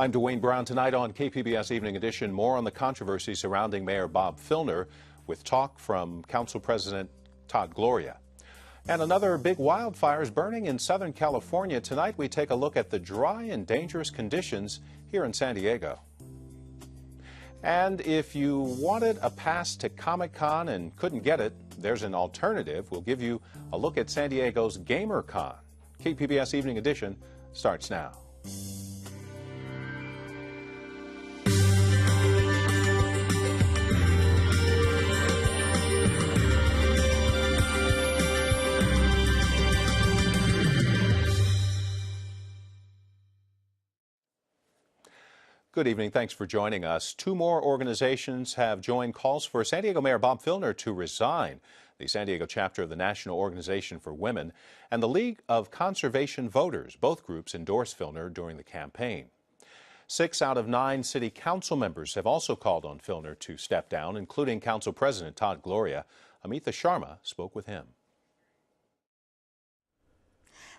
I'm Dwayne Brown. Tonight on KPBS Evening Edition, more on the controversy surrounding Mayor Bob Filner with talk from Council President Todd Gloria. And another big wildfire is burning in Southern California. Tonight we take a look at the dry and dangerous conditions here in San Diego. And if you wanted a pass to Comic-Con and couldn't get it, there's an alternative. We'll give you a look at San Diego's GamerCon. KPBS Evening Edition starts now. Good evening. Thanks for joining us. Two more organizations have joined calls for San Diego Mayor Bob Filner to resign. The San Diego chapter of the National Organization for Women and the League of Conservation Voters. Both groups endorsed Filner during the campaign. 6 out of 9 city council members have also called on Filner to step down, including Council President Todd Gloria. Amitha Sharma spoke with him.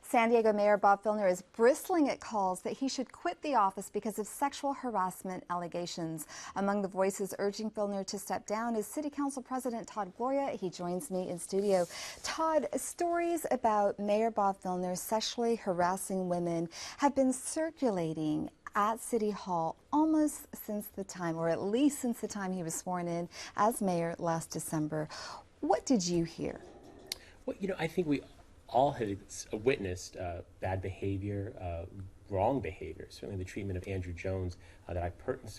San Diego Mayor Bob Filner is bristling at calls that he should quit the office because of sexual harassment allegations. Among the voices urging Filner to step down is City Council President Todd Gloria. He joins me in studio. Todd, stories about Mayor Bob Filner sexually harassing women have been circulating at City Hall almost since the time, or at least since the time he was sworn in as mayor last December. What did you hear? Well, I think we all had witnessed bad behavior, wrong behavior. Certainly the treatment of Andrew Jones that I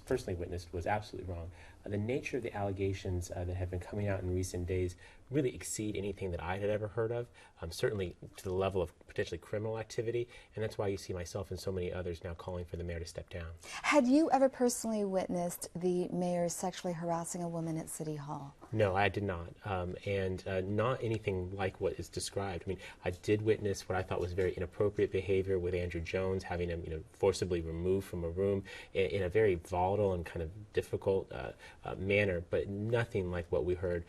personally witnessed was absolutely wrong. The nature of the allegations that have been coming out in recent days really exceed anything that I had ever heard of, certainly to the level of potentially criminal activity, and that's why you see myself and so many others now calling for the mayor to step down. Had you ever personally witnessed the mayor sexually harassing a woman at City Hall? No, I did not, and not anything like what is described. I mean, I did witness what I thought was very inappropriate behavior with Andrew Jones, having him forcibly removed from a room in a very volatile and kind of difficult manner, but nothing like what we heard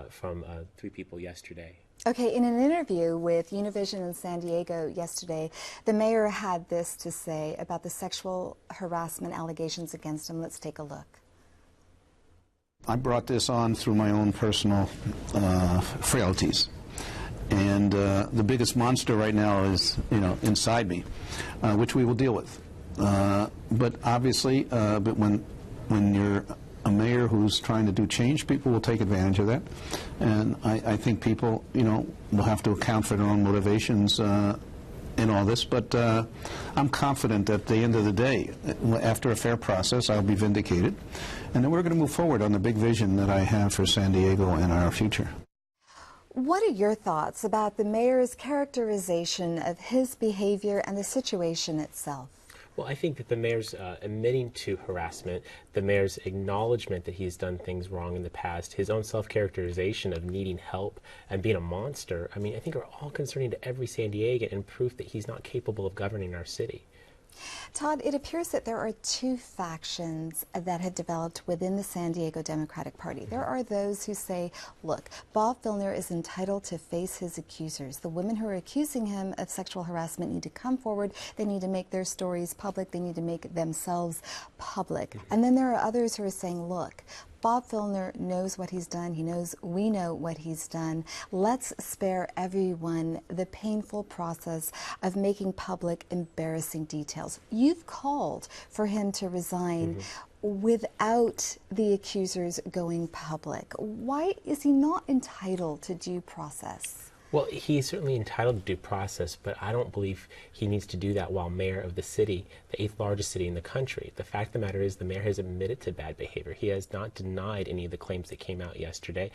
from 3 people yesterday. Okay, in an interview with Univision in San Diego yesterday, the mayor had this to say about the sexual harassment allegations against him. Let's take a look. I brought this on through my own personal frailties. And the biggest monster right now is, inside me, which we will deal with. But obviously, but when you're a mayor who's trying to do change, people will take advantage of that. And I think people, will have to account for their own motivations in all this. But I'm confident that at the end of the day, after a fair process, I'll be vindicated. And then we're going to move forward on the big vision that I have for San Diego and our future. What are your thoughts about the mayor's characterization of his behavior and the situation itself? Well, I think that the mayor's admitting to harassment, the mayor's acknowledgement that he's done things wrong in the past, his own self-characterization of needing help and being a monster, I think are all concerning to every San Diegan and proof that he's not capable of governing our city. Todd, it appears that there are 2 factions that have developed within the San Diego Democratic Party. There are those who say, look, Bob Filner is entitled to face his accusers. The women who are accusing him of sexual harassment need to come forward. They need to make their stories public. They need to make themselves public. And then there are others who are saying, look, Bob Filner knows what he's done. He knows we know what he's done. Let's spare everyone the painful process of making public embarrassing details. You've called for him to resign without the accusers going public. Why is he not entitled to due process? Well, he's certainly entitled to due process, but I don't believe he needs to do that while mayor of the city, the 8th largest city in the country. The fact of the matter is the mayor has admitted to bad behavior. He has not denied any of the claims that came out yesterday.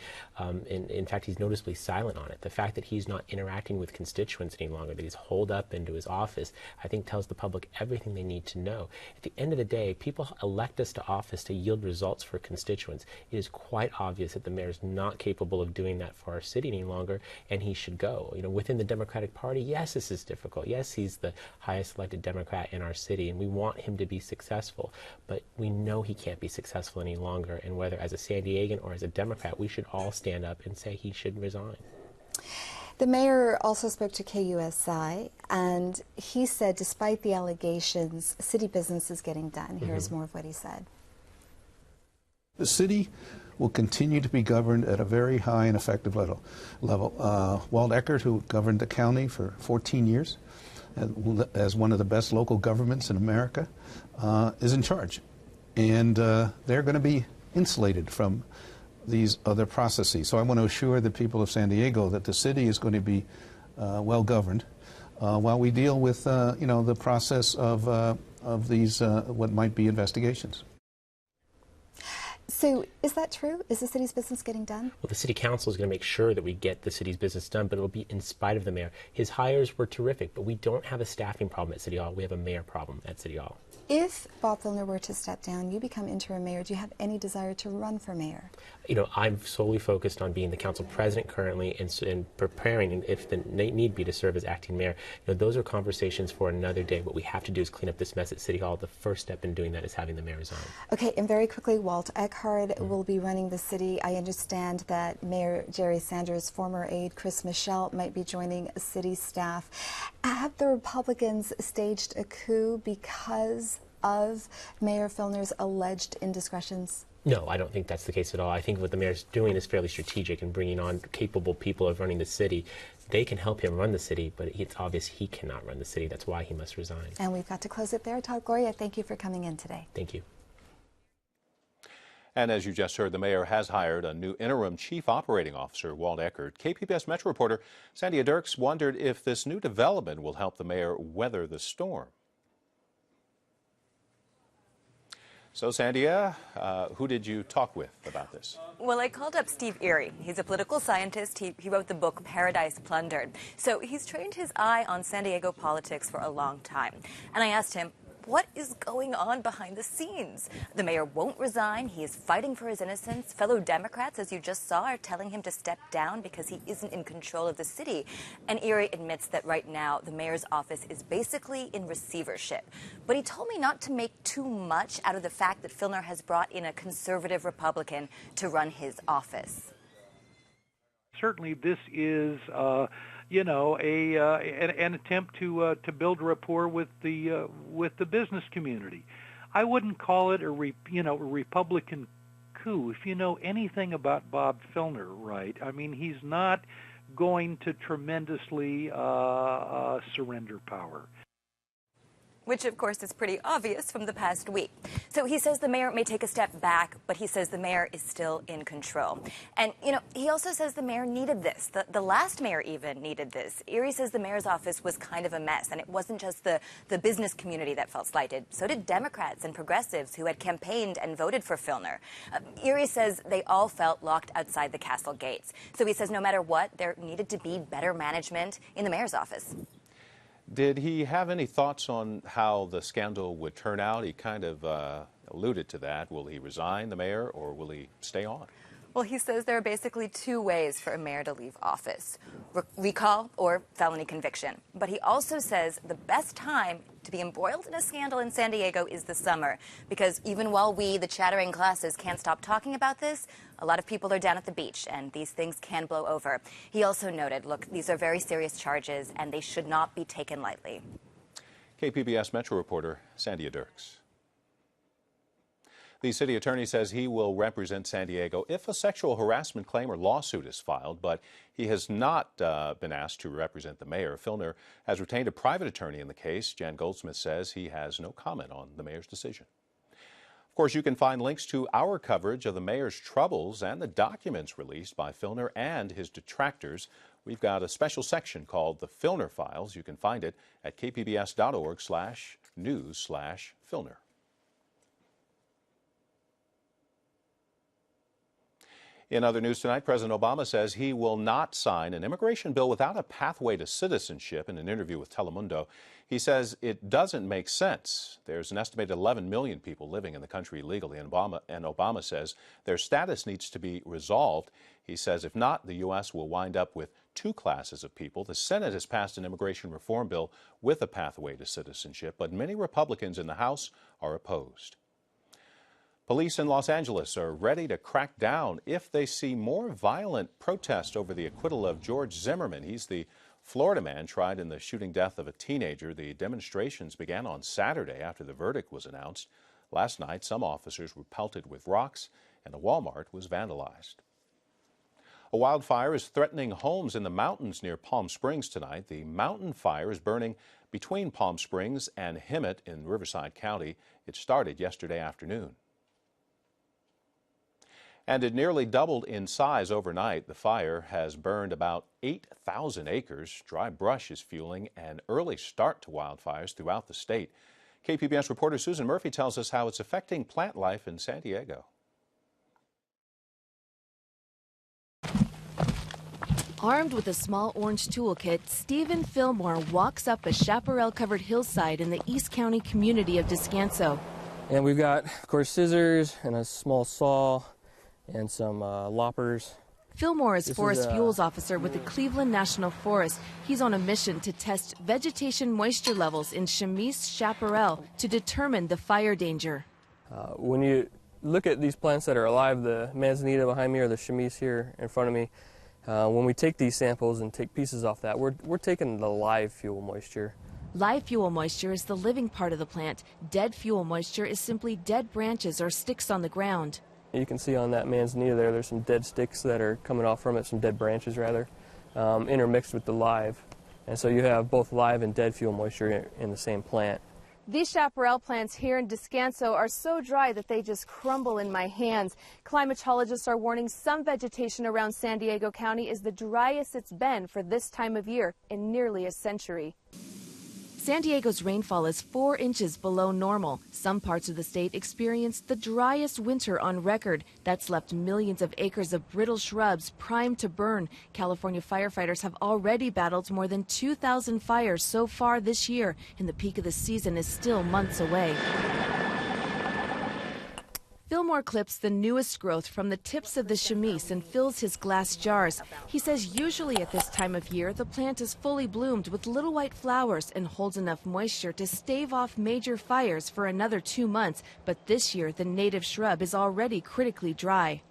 In fact, he's noticeably silent on it. The fact that he's not interacting with constituents any longer, that he's holed up into his office, I think tells the public everything they need to know. At the end of the day, people elect us to office to yield results for constituents. It is quite obvious that the mayor is not capable of doing that for our city any longer, and he should go. Within the Democratic Party, yes, this is difficult. Yes, he's the highest elected Democrat in our city, and we want him to be successful. But we know he can't be successful any longer, and whether as a San Diegan or as a Democrat, we should all stand up and say he should resign. The mayor also spoke to KUSI, and he said despite the allegations, city business is getting done. Here's more of what he said. The city will continue to be governed at a very high and effective level. Walt Eckert, who governed the county for 14 years, as one of the best local governments in America, is in charge. And they're going to be insulated from these other processes. So I want to assure the people of San Diego that the city is going to be well governed while we deal with the process of these what might be investigations. So is that true? Is the city's business getting done? Well, the city council is going to make sure that we get the city's business done, but it'll be in spite of the mayor. His hires were terrific, but we don't have a staffing problem at City Hall. We have a mayor problem at City Hall. If Bob Filner were to step down, you become interim mayor, do you have any desire to run for mayor? You know, I'm solely focused on being the council president currently and preparing, and if the need be, to serve as acting mayor. You know, those are conversations for another day. What we have to do is clean up this mess at City Hall. The first step in doing that is having the mayor resign. Okay, and very quickly, Walt Eckhart will be running the city. I understand that Mayor Jerry Sanders' former aide, Chris Michelle, might be joining city staff. Have the Republicans staged a coup because of Mayor Filner's alleged indiscretions? No, I don't think that's the case at all. I think what the mayor's doing is fairly strategic in bringing on capable people of running the city. They can help him run the city, but it's obvious he cannot run the city. That's why he must resign. And we've got to close it there. Todd Gloria, thank you for coming in today. Thank you. And as you just heard, the mayor has hired a new interim chief operating officer, Walt Eckert. KPBS Metro reporter Sandia Dirks wondered if this new development will help the mayor weather the storm. So, Sandia, who did you talk with about this? Well, I called up Steve Erie. He's a political scientist. He wrote the book Paradise Plundered. So he's trained his eye on San Diego politics for a long time. And I asked him, what is going on behind the scenes? The mayor won't resign. He is fighting for his innocence. Fellow Democrats, as you just saw, are telling him to step down because he isn't in control of the city. And Erie admits that right now the mayor's office is basically in receivership. But he told me not to make too much out of the fact that Filner has brought in a conservative Republican to run his office. Certainly this is an attempt to build rapport with the business community. I wouldn't call it a Republican coup. If you know anything about Bob Filner, right? I mean, he's not going to tremendously surrender power. Which, of course, is pretty obvious from the past week. So he says the mayor may take a step back, but he says the mayor is still in control. And, he also says the mayor needed this. The last mayor even needed this. Erie says the mayor's office was kind of a mess, and it wasn't just the business community that felt slighted. So did Democrats and progressives who had campaigned and voted for Filner. Erie says they all felt locked outside the castle gates. So he says no matter what, there needed to be better management in the mayor's office. Did he have any thoughts on how the scandal would turn out? He kind of alluded to that. Will he resign, the mayor, or will he stay on? Well, he says there are basically two ways for a mayor to leave office, recall or felony conviction. But he also says the best time to be embroiled in a scandal in San Diego is the summer, because even while we, the chattering classes, can't stop talking about this, a lot of people are down at the beach, and these things can blow over. He also noted, look, these are very serious charges, and they should not be taken lightly. KPBS Metro reporter Sandia Dirks. The city attorney says he will represent San Diego if a sexual harassment claim or lawsuit is filed, but he has not been asked to represent the mayor. Filner has retained a private attorney in the case. Jan Goldsmith says he has no comment on the mayor's decision. Of course, you can find links to our coverage of the mayor's troubles and the documents released by Filner and his detractors. We've got a special section called the Filner Files. You can find it at kpbs.org/news/Filner. In other news tonight, President Obama says he will not sign an immigration bill without a pathway to citizenship. In an interview with Telemundo, he says it doesn't make sense. There's an estimated 11 million people living in the country illegally, and Obama says their status needs to be resolved. He says if not, the U.S. will wind up with two classes of people. The Senate has passed an immigration reform bill with a pathway to citizenship, but many Republicans in the House are opposed. Police in Los Angeles are ready to crack down if they see more violent protest over the acquittal of George Zimmerman. He's the Florida man tried in the shooting death of a teenager. The demonstrations began on Saturday after the verdict was announced. Last night, some officers were pelted with rocks and a Walmart was vandalized. A wildfire is threatening homes in the mountains near Palm Springs tonight. The mountain fire is burning between Palm Springs and Hemet in Riverside County. It started yesterday afternoon. And it nearly doubled in size overnight. The fire has burned about 8,000 acres. Dry brush is fueling an early start to wildfires throughout the state. KPBS reporter Susan Murphy tells us how it's affecting plant life in San Diego. Armed with a small orange toolkit, Stephen Fillmore walks up a chaparral-covered hillside in the East County community of Descanso. And we've got, of course, scissors and a small saw and some loppers. Fillmore is Forest Fuels Officer with the Cleveland National Forest. He's on a mission to test vegetation moisture levels in Chemise chaparral to determine the fire danger. When you look at these plants that are alive, the manzanita behind me or the chemise here in front of me, when we take these samples and take pieces off that, we're taking the live fuel moisture. Live fuel moisture is the living part of the plant. Dead fuel moisture is simply dead branches or sticks on the ground. You can see on that manzanita there's some dead sticks that are coming off from it, some dead branches rather, intermixed with the live. And so you have both live and dead fuel moisture in the same plant. These chaparral plants here in Descanso are so dry that they just crumble in my hands. Climatologists are warning some vegetation around San Diego County is the driest it's been for this time of year in nearly a century. San Diego's rainfall is 4 inches below normal. Some parts of the state experienced the driest winter on record. That's left millions of acres of brittle shrubs primed to burn. California firefighters have already battled more than 2,000 fires so far this year, and the peak of the season is still months away. Fillmore clips the newest growth from the tips of the chemise and fills his glass jars. He says usually at this time of year, the plant is fully bloomed with little white flowers and holds enough moisture to stave off major fires for another 2 months. But this year, the native shrub is already critically dry.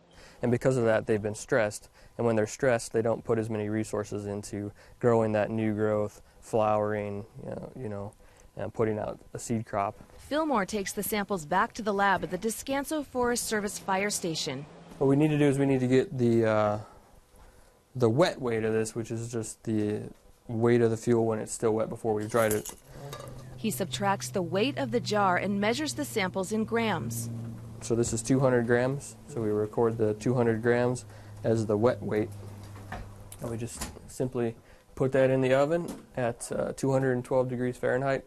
And because of that, they've been stressed. And when they're stressed, they don't put as many resources into growing that new growth, flowering, and putting out a seed crop. Fillmore takes the samples back to the lab at the Descanso Forest Service Fire Station. What we need to do is we need to get the wet weight of this, which is just the weight of the fuel when it's still wet before we've dried it. He subtracts the weight of the jar and measures the samples in grams. So this is 200 grams, so we record the 200 grams as the wet weight. And we just simply put that in the oven at 212 degrees Fahrenheit.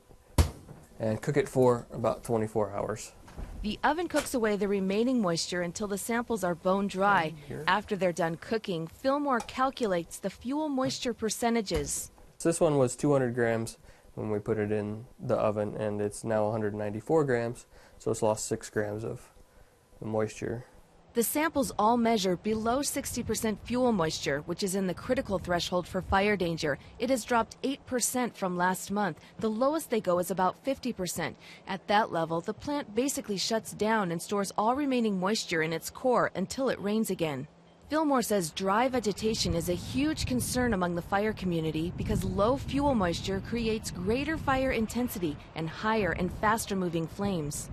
And cook it for about 24 hours. The oven cooks away the remaining moisture until the samples are bone dry. After they're done cooking, Fillmore calculates the fuel moisture percentages. This one was 200 grams when we put it in the oven, and it's now 194 grams, so it's lost 6 grams of moisture. The samples all measure below 60% fuel moisture, which is in the critical threshold for fire danger. It has dropped 8% from last month. The lowest they go is about 50%. At that level, the plant basically shuts down and stores all remaining moisture in its core until it rains again. Fillmore says dry vegetation is a huge concern among the fire community because low fuel moisture creates greater fire intensity and higher and faster moving flames.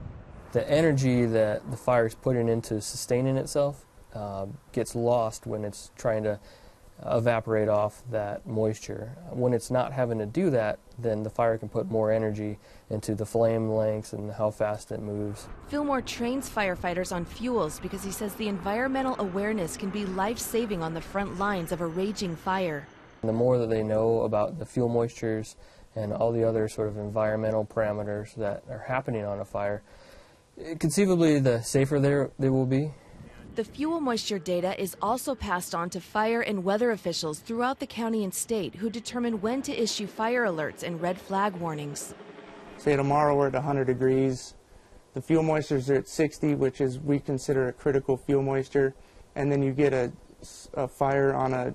The energy that the fire is putting into sustaining itself gets lost when it's trying to evaporate off that moisture. When it's not having to do that, then the fire can put more energy into the flame lengths and how fast it moves. Fillmore trains firefighters on fuels because he says the environmental awareness can be life-saving on the front lines of a raging fire. The more that they know about the fuel moistures and all the other sort of environmental parameters that are happening on a fire, conceivably the safer they will be. The fuel moisture data is also passed on to fire and weather officials throughout the county and state who determine when to issue fire alerts and red flag warnings. Say tomorrow we're at 100 degrees. The fuel moistures are at 60, which is we consider a critical fuel moisture, and then you get a fire on a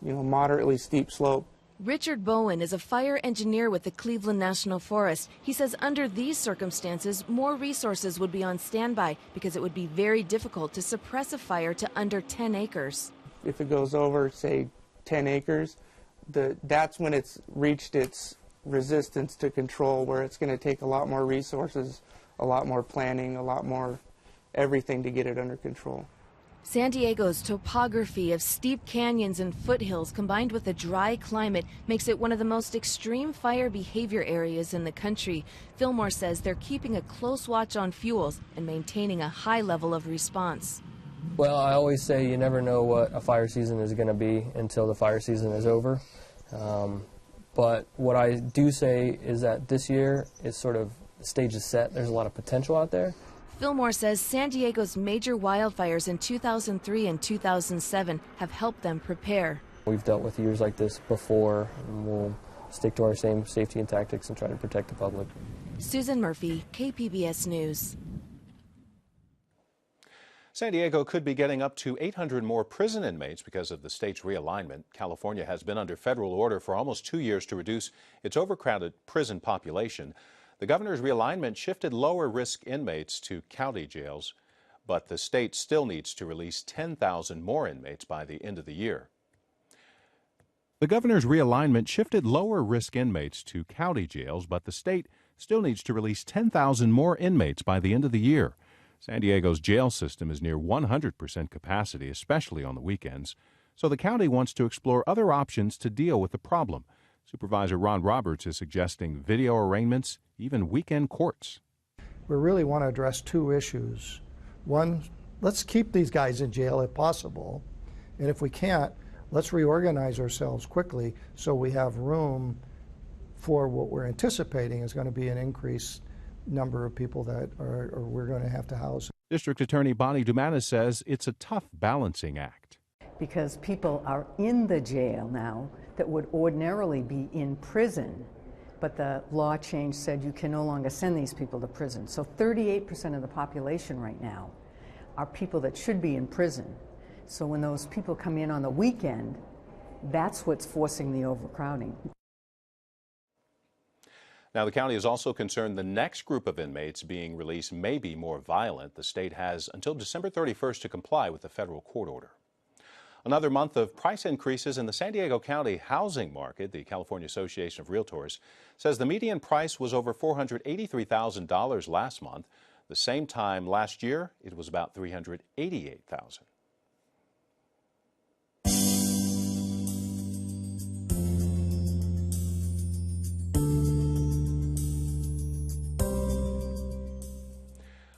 moderately steep slope. Richard Bowen is a fire engineer with the Cleveland National Forest. He says under these circumstances, more resources would be on standby because it would be very difficult to suppress a fire to under 10 acres. If it goes over, say, 10 acres, that's when it's reached its resistance to control, where it's going to take a lot more resources, a lot more planning, a lot more everything to get it under control. San Diego's topography of steep canyons and foothills combined with a dry climate makes it one of the most extreme fire behavior areas in the country. Filner says they're keeping a close watch on fuels and maintaining a high level of response. Well, I always say you never know what a fire season is going to be until the fire season is over. But what I do say is that this year is sort of the stage is set. There's a lot of potential out there. Filner says San Diego's major wildfires in 2003 and 2007 have helped them prepare. We've dealt with years like this before, and we'll stick to our same safety and tactics and try to protect the public. Susan Murphy, KPBS News. San Diego could be getting up to 800 more prison inmates because of the state's realignment. California has been under federal order for almost 2 years to reduce its overcrowded prison population. The governor's realignment shifted lower-risk inmates to county jails, but the state still needs to release 10,000 more inmates by the end of the year. The governor's realignment shifted lower-risk inmates to county jails, but the state still needs to release 10,000 more inmates by the end of the year. San Diego's jail system is near 100% capacity, especially on the weekends, so the county wants to explore other options to deal with the problem. Supervisor Ron Roberts is suggesting video arraignments, even weekend courts. We really want to address two issues. One, let's keep these guys in jail if possible, and if we can't, let's reorganize ourselves quickly so we have room for what we're anticipating is going to be an increased number of people that we're going to have to house. District Attorney Bonnie Dumanis says it's a tough balancing act. Because people are in the jail now that would ordinarily be in prison, but the law change said you can no longer send these people to prison. So 38% of the population right now are people that should be in prison. So when those people come in on the weekend, that's what's forcing the overcrowding. Now, the county is also concerned the next group of inmates being released may be more violent. The state has until December 31st to comply with the federal court order. Another month of price increases in the San Diego County housing market. The California Association of Realtors says the median price was over $483,000 last month. The same time last year, it was about $388,000.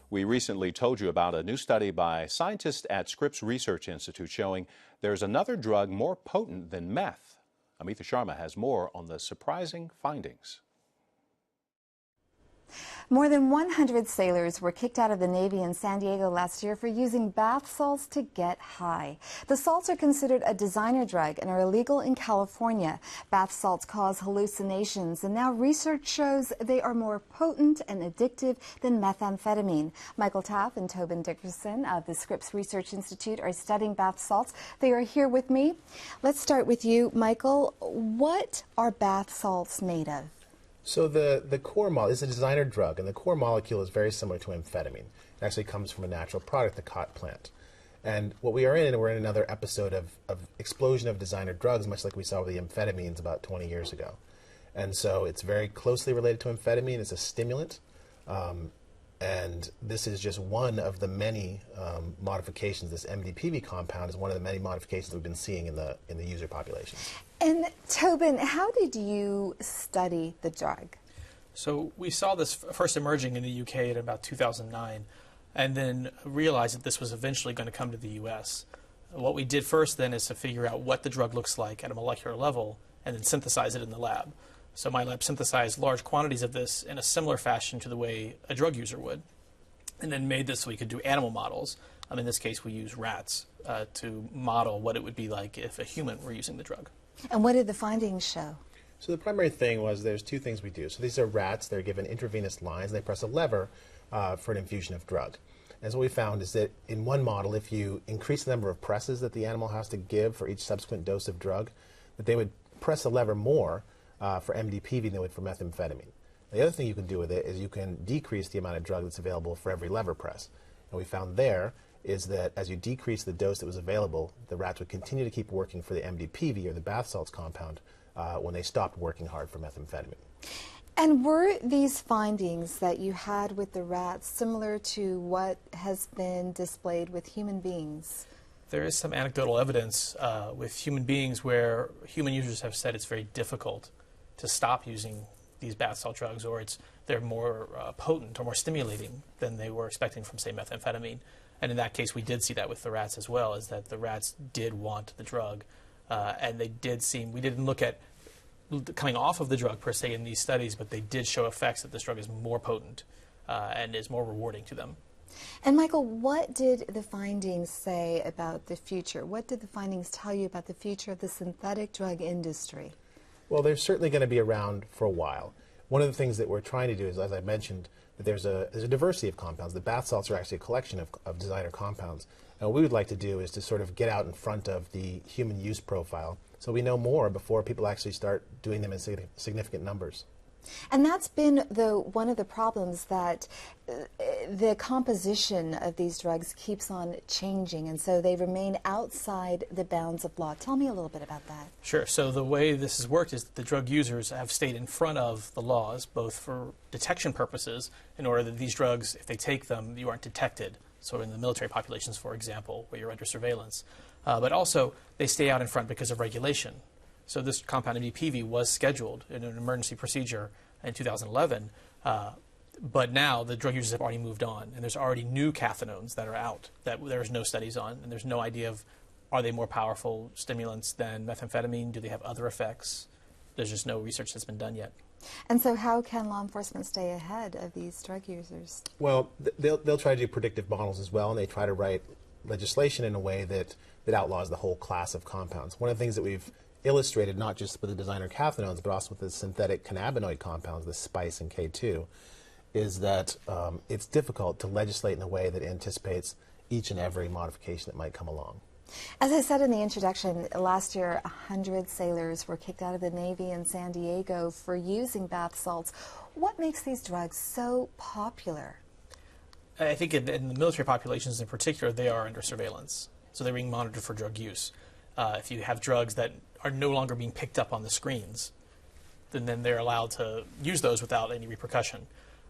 We recently told you about a new study by scientists at Scripps Research Institute showing there's another drug more potent than meth. Amita Sharma has more on the surprising findings. More than 100 sailors were kicked out of the Navy in San Diego last year for using bath salts to get high. The salts are considered a designer drug and are illegal in California. Bath salts cause hallucinations, and now research shows they are more potent and addictive than methamphetamine. Michael Taff and Tobin Dickerson of the Scripps Research Institute are studying bath salts. They are here with me. Let's start with you, Michael. What are bath salts made of? So the core molecule is a designer drug, and the core molecule is very similar to amphetamine. It actually comes from a natural product, the khat plant. And what we're in another episode of explosion of designer drugs, much like we saw with the amphetamines about 20 years ago. And so it's very closely related to amphetamine. It's a stimulant. And this is just one of the many modifications. This MDPV compound is one of the many modifications we've been seeing in the user population. And Tobin, how did you study the drug? So we saw this first emerging in the UK in about 2009, and then realized that this was eventually going to come to the US. What we did first then is to figure out what the drug looks like at a molecular level, and then synthesize it in the lab. So my lab synthesized large quantities of this in a similar fashion to the way a drug user would, and then made this so we could do animal models. In this case, we use rats to model what it would be like if a human were using the drug. And what did the findings show? So the primary thing was there's two things we do. So these are rats. They're given intravenous lines. And they press a lever for an infusion of drug. And so what we found is that in one model, if you increase the number of presses that the animal has to give for each subsequent dose of drug, that they would press the lever more for MDPV than you would for methamphetamine. The other thing you can do with it is you can decrease the amount of drug that's available for every lever press. And we found there is that as you decrease the dose that was available, the rats would continue to keep working for the MDPV, or the bath salts compound, when they stopped working hard for methamphetamine. And were these findings that you had with the rats similar to what has been displayed with human beings? There is some anecdotal evidence with human beings where human users have said it's very difficult to stop using these bath salt drugs, or they're more potent or more stimulating than they were expecting from, say, methamphetamine. And in that case, we did see that with the rats as well, is that the rats did want the drug, and they did seem, we didn't look at coming off of the drug per se in these studies, but they did show effects that this drug is more potent and is more rewarding to them. And Michael, what did the findings say about the future? What did the findings tell you about the future of the synthetic drug industry? Well, they're certainly going to be around for a while. One of the things that we're trying to do is, as I mentioned, that there's a diversity of compounds. The bath salts are actually a collection of designer compounds. And what we would like to do is to sort of get out in front of the human use profile so we know more before people actually start doing them in significant numbers. And that's been one of the problems, that the composition of these drugs keeps on changing, and so they remain outside the bounds of law. Tell me a little bit about that. Sure. So the way this has worked is that the drug users have stayed in front of the laws, both for detection purposes, in order that these drugs, if they take them, you aren't detected. So in the military populations, for example, where you're under surveillance. But also, they stay out in front because of regulation. So this compound MDPV was scheduled in an emergency procedure in 2011, but now the drug users have already moved on, and there's already new cathinones that are out that there's no studies on, and there's no idea of, are they more powerful stimulants than methamphetamine? Do they have other effects? There's just no research that's been done yet. And so how can law enforcement stay ahead of these drug users? Well, they'll try to do predictive models as well, and they try to write legislation in a way that outlaws the whole class of compounds. One of the things that we've illustrated, not just with the designer cathinones, but also with the synthetic cannabinoid compounds, the spice and K2, is that it's difficult to legislate in a way that anticipates each and every modification that might come along. As I said in the introduction, last year 100 sailors were kicked out of the Navy in San Diego for using bath salts. What makes these drugs so popular? I think in the military populations in particular, they are under surveillance. So they're being monitored for drug use. If you have drugs that are no longer being picked up on the screens, then they're allowed to use those without any repercussion.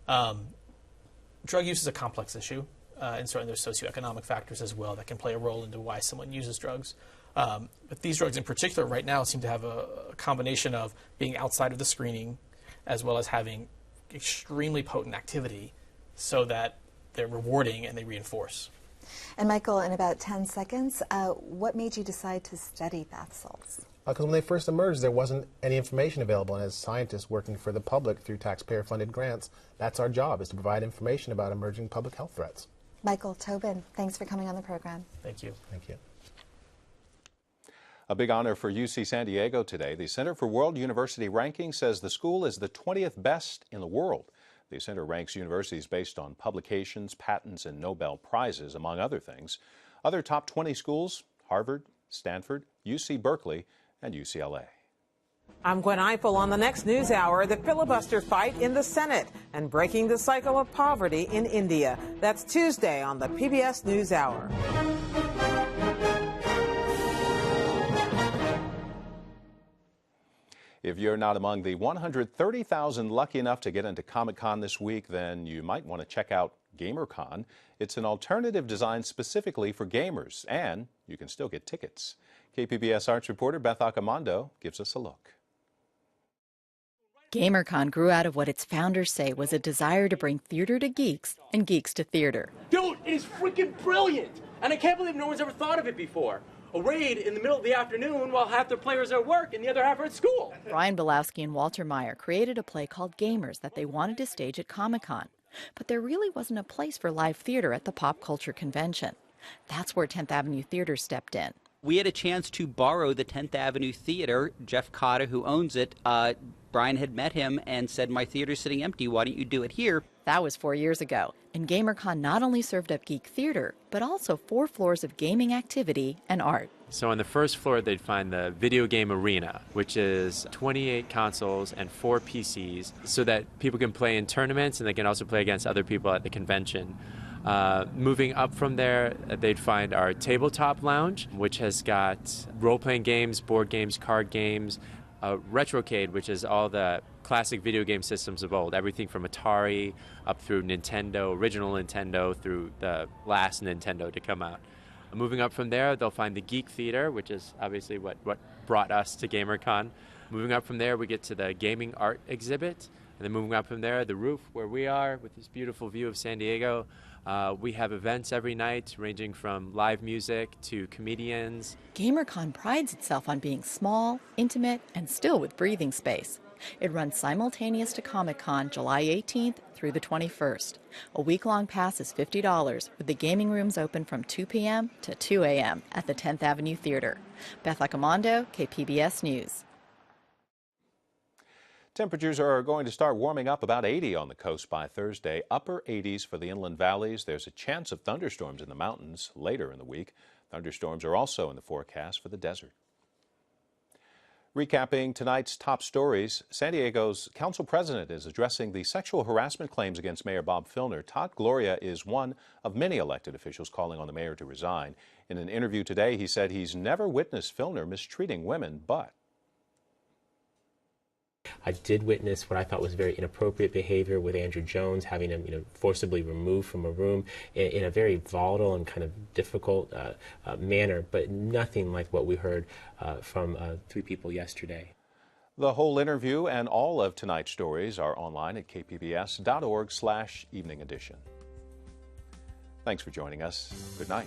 Drug use is a complex issue, and certainly there's socioeconomic factors as well that can play a role into why someone uses drugs. But these drugs in particular right now seem to have a combination of being outside of the screening as well as having extremely potent activity so that they're rewarding and they reinforce. And Michael, in about 10 seconds, what made you decide to study bath salts? Because when they first emerged, there wasn't any information available, and as scientists working for the public through taxpayer-funded grants, that's our job, is to provide information about emerging public health threats. Michael Tobin, thanks for coming on the program. Thank you. Thank you. A big honor for UC San Diego today. The Center for World University Ranking says the school is the 20th best in the world. The center ranks universities based on publications, patents, and Nobel Prizes, among other things. Other top 20 schools: Harvard, Stanford, UC Berkeley, and UCLA. I'm Gwen Eiffel. On the next news hour, the filibuster fight in the Senate and breaking the cycle of poverty in India. That's Tuesday on the PBS NewsHour. If you're not among the 130,000 lucky enough to get into Comic-Con this week, then you might want to check out GamerCon. It's an alternative designed specifically for gamers, and you can still get tickets. KPBS arts reporter Beth Accomando gives us a look. GamerCon grew out of what its founders say was a desire to bring theater to geeks and geeks to theater. Dude, it is freaking brilliant! And I can't believe no one's ever thought of it before. A raid in the middle of the afternoon while half the players are at work and the other half are at school. Brian Belowski and Walter Meyer created a play called Gamers that they wanted to stage at Comic-Con. But there really wasn't a place for live theater at the pop culture convention. That's where 10th Avenue Theater stepped in. We had a chance to borrow the 10th Avenue Theater. Jeff Cotta, who owns it, Brian had met him and said, my theater's sitting empty, why don't you do it here? That was 4 years ago, and GamerCon not only served up geek theater, but also 4 floors of gaming activity and art. So on the first floor, they'd find the video game arena, which is 28 consoles and 4 PCs, so that people can play in tournaments and they can also play against other people at the convention. Moving up from there, they'd find our tabletop lounge, which has got role-playing games, board games, card games, Retrocade, which is all the classic video game systems of old, everything from Atari up through Nintendo, original Nintendo, through the last Nintendo to come out. Moving up from there, they'll find the Geek Theater, which is obviously what brought us to GamerCon. Moving up from there, we get to the gaming art exhibit. And then moving up from there, the roof where we are with this beautiful view of San Diego. We have events every night ranging from live music to comedians. GamerCon prides itself on being small, intimate, and still with breathing space. It runs simultaneous to Comic-Con July 18th through the 21st. A week-long pass is $50, with the gaming rooms open from 2 p.m. to 2 a.m. at the 10th Avenue Theater. Beth Accomando, KPBS News. Temperatures are going to start warming up about 80 on the coast by Thursday. Upper 80s for the inland valleys. There's a chance of thunderstorms in the mountains later in the week. Thunderstorms are also in the forecast for the desert. Recapping tonight's top stories, San Diego's council president is addressing the sexual harassment claims against Mayor Bob Filner. Todd Gloria is one of many elected officials calling on the mayor to resign. In an interview today, he said he's never witnessed Filner mistreating women, but I did witness what I thought was very inappropriate behavior with Andrew Jones, having him, forcibly removed from a room in a very volatile and kind of difficult manner, but nothing like what we heard from 3 people yesterday. The whole interview and all of tonight's stories are online at kpbs.org/evening edition. Thanks for joining us. Good night.